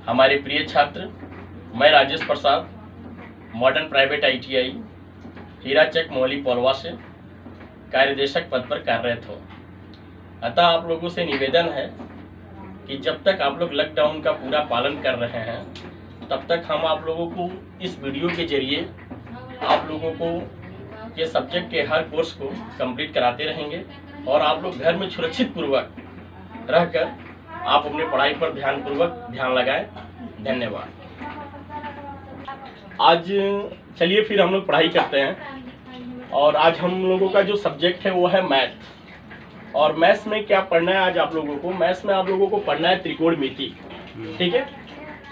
हमारे प्रिय छात्र, मैं राजेश प्रसाद मॉडर्न प्राइवेट ITI हीराचक मोहली पोलवा से कार्यदेशक पद पर कार्यरत हूँ। अतः आप लोगों से निवेदन है कि जब तक आप लोग लॉकडाउन का पूरा पालन कर रहे हैं तब तक हम आप लोगों को इस वीडियो के जरिए आप लोगों को ये सब्जेक्ट के हर कोर्स को कंप्लीट कराते रहेंगे और आप लोग घर में सुरक्षित पूर्वक रहकर आप अपने पढ़ाई पर ध्यान लगाएं। धन्यवाद। आज चलिए फिर हम लोग पढ़ाई करते हैं और आज हम लोगों का जो सब्जेक्ट है वो है मैथ। और मैथ्स में क्या पढ़ना है आज आप लोगों को? मैथ्स में आप लोगों को पढ़ना है त्रिकोणमिति। ठीक है,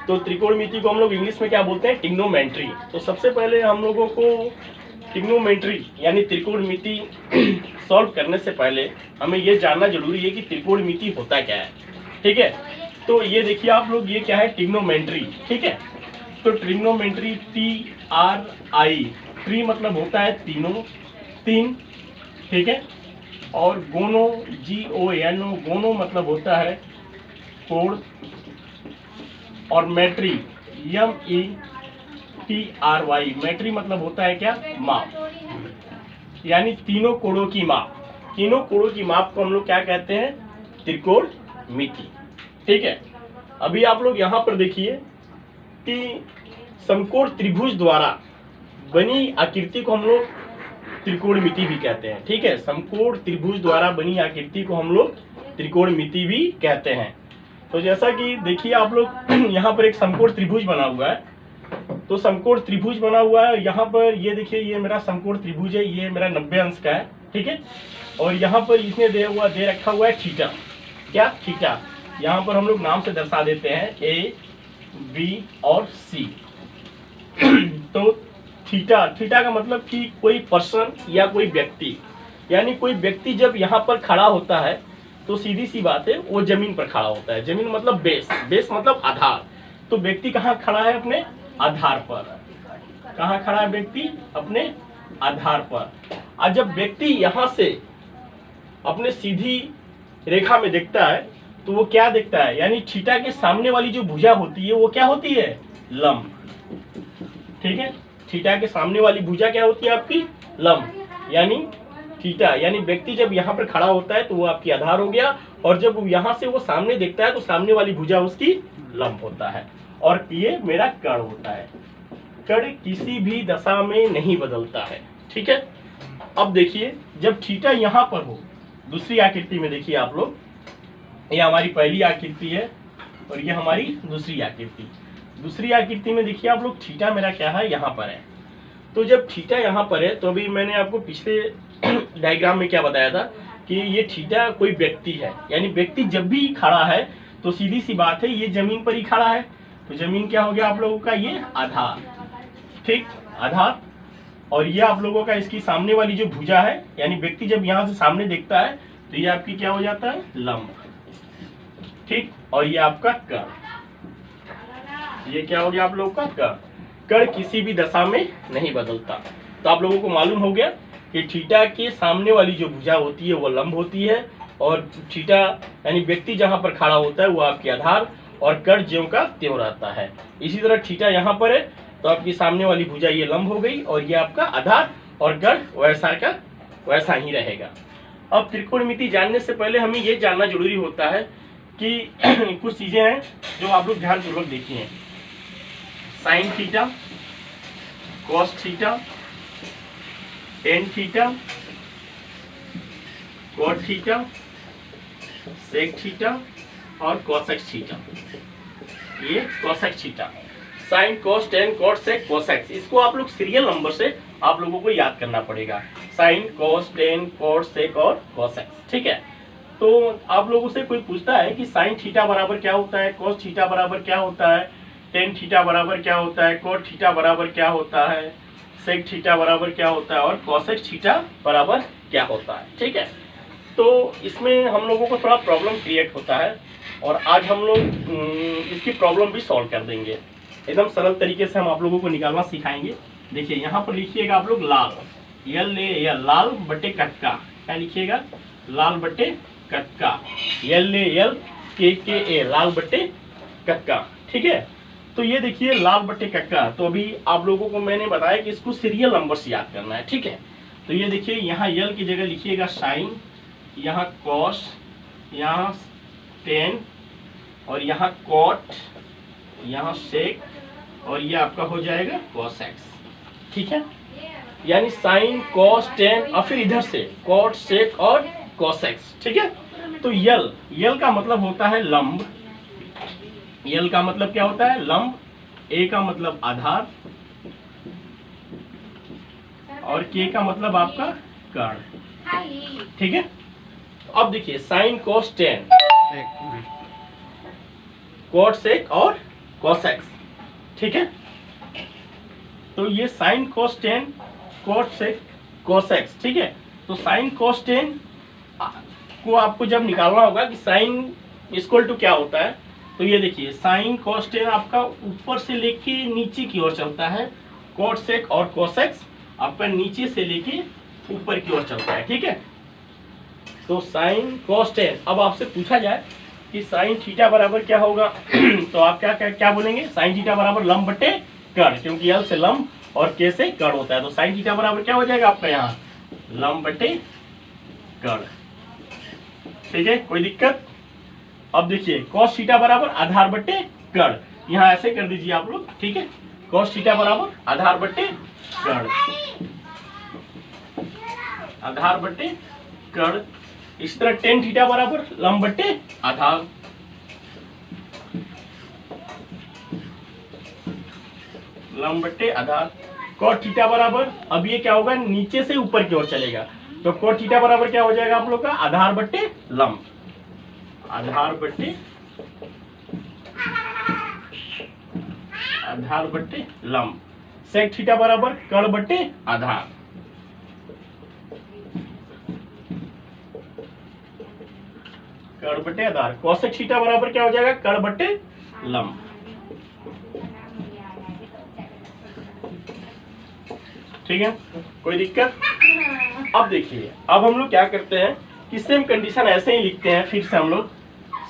तो त्रिकोणमिति को हम लोग इंग्लिश में क्या बोलते हैं? ट्रिग्नोमेट्री। तो सबसे पहले हम लोगों को ट्रिग्नोमेट्री यानी त्रिकोणमिति सॉल्व करने से पहले हमें ये जानना जरूरी है कि त्रिकोणमिति होता क्या है। ठीक है, तो ये देखिए आप लोग, ये क्या है? ट्रिग्नोमेट्री। ठीक है, तो ट्रिग्नोमेट्री TRI, ट्री मतलब होता है तीन। ठीक है, और गोनो GONO, गोनो मतलब होता है कोण, और मैट्री METRY, मैट्री मतलब होता है क्या? माप, यानी तीनों कोणों की माप। तीनों कोणों की माप को हम लोग क्या कहते हैं? त्रिकोणमिति। ठीक है, अभी आप लोग यहाँ पर देखिए कि समकोण त्रिभुज द्वारा बनी आकृति को हम लोग त्रिकोणमिति भी कहते हैं। ठीक है, समकोण त्रिभुज द्वारा बनी आकृति को हम लोग त्रिकोणमिति भी कहते हैं। तो जैसा कि देखिए आप लोग यहाँ पर एक समकोण त्रिभुज बना हुआ है। तो समकोण त्रिभुज बना हुआ है, यहाँ पर ये देखिए, ये मेरा समकोण त्रिभुज है, ये मेरा 90 अंश का है। ठीक है, और यहाँ पर इसने दे रखा हुआ है थीटा। क्या? थीटा। यहाँ पर हम लोग नाम से दर्शा देते हैं A, B और C। तो थीटा का मतलब कि कोई पर्सन या कोई व्यक्ति, यानी कोई व्यक्ति जब यहाँ पर खड़ा होता है तो सीधी सी बात है वो जमीन पर खड़ा होता है। जमीन मतलब बेस मतलब आधार। तो व्यक्ति कहाँ खड़ा है? अपने आधार पर। कहाँ खड़ा है व्यक्ति? अपने आधार पर। और जब व्यक्ति यहाँ से अपने सीधी रेखा में देखता है तो वो क्या देखता है? यानी थीटा के सामने वाली जो भुजा होती है वो क्या होती है? लंब। ठीक है, थीटा के सामने वाली भुजा क्या होती है? आपकी लंब। यानी थीटा, यानी व्यक्ति जब यहाँ पर खड़ा होता है तो वो आपकी आधार हो गया, और जब यहाँ से वो सामने देखता है तो सामने वाली भुजा उसकी लंब होता है। और ये मेरा कर्ण होता है। कर्ण किसी भी दशा में नहीं बदलता है। ठीक है, अब देखिए जब थीटा यहाँ पर हो, दूसरी आकृति में देखिए आप लोग, ये हमारी पहली आकृति है और ये हमारी दूसरी आकृति। दूसरी आकृति में देखिए आप लोग, थीटा मेरा क्या है? यहाँ पर है। तो जब थीटा यहाँ पर है तो अभी मैंने आपको पिछले डायग्राम में क्या बताया था कि ये थीटा कोई व्यक्ति है, यानी व्यक्ति जब भी खड़ा है तो सीधी सी बात है ये जमीन पर ही खड़ा है। तो जमीन क्या हो गया आप लोगों का? ये आधार। ठीक, आधार। और ये आप लोगों का इसकी सामने वाली जो भुजा है, यानी व्यक्ति जब यहाँ से सामने देखता है तो ये आपकी क्या हो जाता है? लंब। ठीक, और ये आपका कर्ण। ये क्या हो गया आप लोगों का? कर्ण। कर्ण किसी भी दशा में नहीं बदलता। तो आप लोगों को मालूम हो गया कि थीटा के सामने वाली जो भुजा होती है वो लंब होती है, और थीटा यानी व्यक्ति जहां पर खड़ा होता है वो आपकी आधार, और कर्ण ज्यों का त्यों रहता है। इसी तरह थीटा यहाँ पर है तो आपकी सामने वाली भुजा ये लंब हो गई और ये आपका आधार, और कर्ण वैसा का वैसा ही रहेगा। अब त्रिकोणमिति जानने से पहले हमें ये जानना जरूरी होता है कि कुछ चीजें हैं जो आप लोग ध्यानपूर्वक देखिए। Sine theta, cos theta, tan theta, cot theta, sec theta और कोसेक थीटा। ये cosec theta, sine, cos, tan, cot, sec, cosec. इसको आप लोग सीरियल नंबर से आप लोगों को याद करना पड़ेगा। Sign, cos, tan, cot, sec और कोसेक। ठीक है, तो आप लोगों से कोई पूछता है कि साइन थीटा बराबर क्या होता है, कॉस थीटा बराबर क्या होता है, टेन थीटा बराबर क्या होता है, कॉट थीटा बराबर क्या होता है, सेक थीटा बराबर क्या होता है और कोसेक थीटा बराबर क्या होता है। ठीक है, तो इसमें हम लोगों को थोड़ा प्रॉब्लम क्रिएट होता है और आज हम लोग इसकी प्रॉब्लम भी सॉल्व कर देंगे। एकदम सरल तरीके से हम आप लोगों को निकालना सिखाएंगे। देखिए यहाँ पर लिखिएगा आप लोग लाल, लाल बटे कटका। क्या लिखिएगा? लाल बटे कटका, LAL KKA, लाल बटे कटका। ठीक है। तो ये देखिए लाल बट्टे कक्का, तो अभी आप लोगों को मैंने बताया कि इसको सीरियल नंबर से याद करना है, ठीक है। तो ये देखिए यहाँ यल की जगह लिखिएगा साइन, यहाँ कॉस, यहाँ टेन, और यहाँ कॉट, यहाँ सेक, और ये आपका हो जाएगा कॉसेक्स, ठीक है। यानी साइन कॉस टेन और फिर इधर से कॉट सेक और कॉसेक्स, ठीक है। तो यल का मतलब होता है लंब, यल का मतलब क्या होता है लंब, ए का मतलब आधार, और के का मतलब आपका कर्ण, ठीक है। तो अब देखिए sine cos tan, cot sec और कॉसेक्स, ठीक है। तो ये sine cos tan, cot sec, cosec x, ठीक है। तो साइन कॉस टेन को आपको जब निकालना होगा कि साइन इक्वल टू क्या होता है, तो ये देखिए साइन कॉस टेन आपका ऊपर से लेके नीचे की ओर चलता है, कॉट सेक और कॉसेक्स आपका नीचे से लेके ऊपर की ओर चलता है, ठीक है। तो साइन कॉस टेन, अब आपसे पूछा जाए कि साइन थीटा बराबर क्या होगा तो आप क्या बोलेंगे, साइन थीटा बराबर लंब बटे कर्ण, क्योंकि यल से लंब और के से कर्ण होता है। तो साइन थीटा बराबर क्या हो जाएगा आपका यहाँ लंब बटे कर्ण, ठीक है, कोई दिक्कत। अब देखिए कॉस थीटा बराबर आधार बटे कर्ण, यहाँ ऐसे कर दीजिए आप लोग, ठीक है। कॉस थीटा बराबर आधार बटे कर्ण, आधार बटे कर्ण। इस तरह टेन थीटा बराबर लंब बटे आधार, लंब बटे आधार। कॉट थीटा बराबर, अब ये क्या होगा नीचे से ऊपर की ओर चलेगा, तो कॉट थीटा बराबर क्या हो जाएगा आप लोग का आधार बटे लंब, आधार बटे लंब। सेक थीटा बराबर कर्ण बटे आधार, कर्ण बटे आधार। कोसेक थीटा बराबर क्या हो जाएगा कर्ण बटे लंब, ठीक है, कोई दिक्कत। अब देखिए अब हम लोग क्या करते हैं कि सेम कंडीशन ऐसे ही लिखते हैं, फिर से हम लोग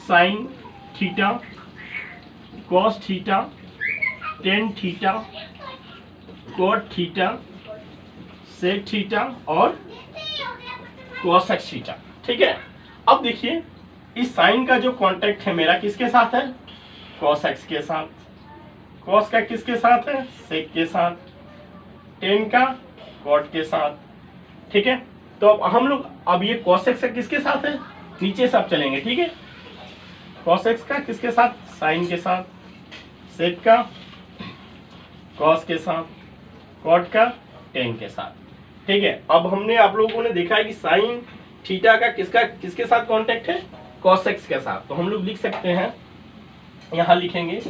sine theta, cos theta, tan theta, cot theta, sec theta और कॉसेक थीटा, ठीक है। अब देखिए इस साइन का जो कांटेक्ट है मेरा किसके साथ है, कॉसेक्स के साथ, कॉस का किसके साथ है, सेक के साथ, टेन का कॉट के साथ, ठीक है। तो अब हम लोग अब ये कॉसेक्स का किसके साथ है, नीचे से आप चलेंगे, ठीक है। कॉसेक्स का किसके साथ, साइन के साथ, सेक का कॉस के साथ, कॉट का टेन के साथ, ठीक है। अब हमने आप लोगों ने देखा है कि साइन थीटा का किसके साथ कांटेक्ट है, कॉसेक्स के साथ। तो हम लोग लिख सकते हैं, यहाँ लिखेंगे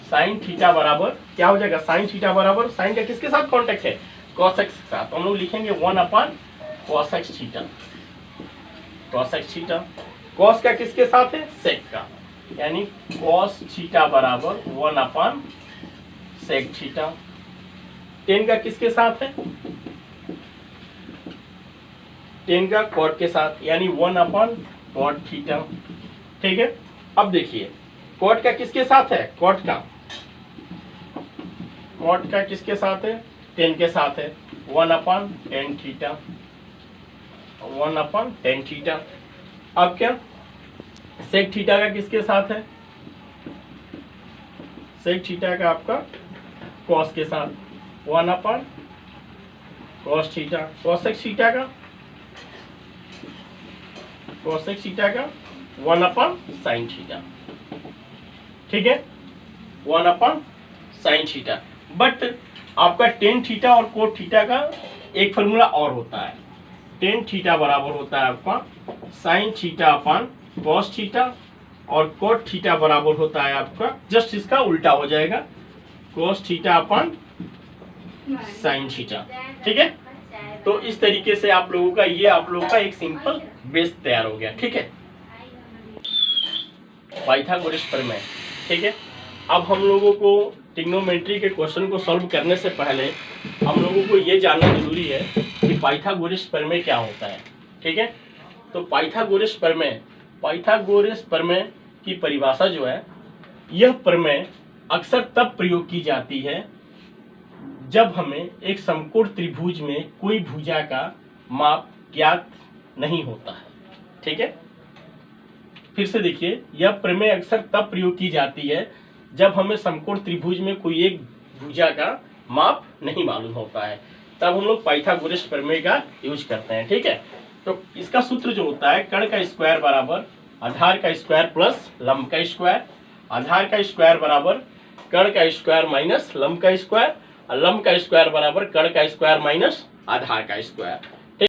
साइन थीटा बराबर क्या हो जाएगा, साइन थीटा बराबर साइन का किसके साथ कांटेक्ट है, कॉसेक्स के साथ। तो हम लोग लिखेंगे 1 cos x theta, cos x theta. Cos का किसके साथ है, सेक का, यानी कॉस थीटा बराबर 1 सेक थीटा। टेन का किसके साथ है, टेन का कॉट के साथ, यानी 1 कॉट थीटा, ठीक है। अब देखिए कॉट का किसके साथ है, कॉट का किसके साथ है, टेन के साथ है, 1 टेन थीटा, 1 टेन थीटा। अब क्या सेक थीटा का किसके साथ है, सेक थीटा का आपका कॉस के साथ, 1 कॉस थीटा। कॉसेक थीटा का 1 साइन थीटा, ठीक है, 1 साइन थीटा। बट आपका टेन थीटा और कोट थीटा का एक फॉर्मूला और होता है, टेन थीटा बराबर होता है आपका साइन थीटा अपन कॉस थीटा, और कोट थीटा बराबर होता है आपका जस्ट इसका उल्टा हो जाएगा, कॉस थीटा अपन साइन थीटा, ठीक है। तो इस तरीके से आप लोगों का ये आप लोगों का एक सिंपल बेस तैयार हो गया, ठीक है, पाइथागोरस प्रमेय, ठीक है। अब हम लोगों को ट्रिग्नोमेट्री के क्वेश्चन को सॉल्व करने से पहले हम लोगों को ये जानना जरूरी है कि पाइथागोरस प्रमेय क्या होता है, ठीक है। तो पाइथागोरस प्रमेय की परिभाषा जो है यह प्रमेय अक्सर तब प्रयोग की जाती है जब हमें एक समकोण त्रिभुज में कोई भुजा का माप ज्ञात नहीं होता है। ठीक है, फिर से देखिए, यह प्रमेय अक्सर तब प्रयोग की जाती है जब हमें समकोण त्रिभुज में कोई एक भुजा का माप नहीं मालूम होता है, तब हम लोग पाइथागोरस प्रमेय का यूज करते हैं। ठीक है, तो इसका सूत्र जो होता है, कर्ण का स्क्वायर बराबर आधार का स्क्वायर प्लस लंब का स्क्वायर, आधार का स्क्वायर बराबर कर्ण का स्क्वायर माइनस लंब का स्क्वायर, और लंब का स्क्वायर बराबर कर्ण का स्क्वायर माइनस आधार का स्क्वायर।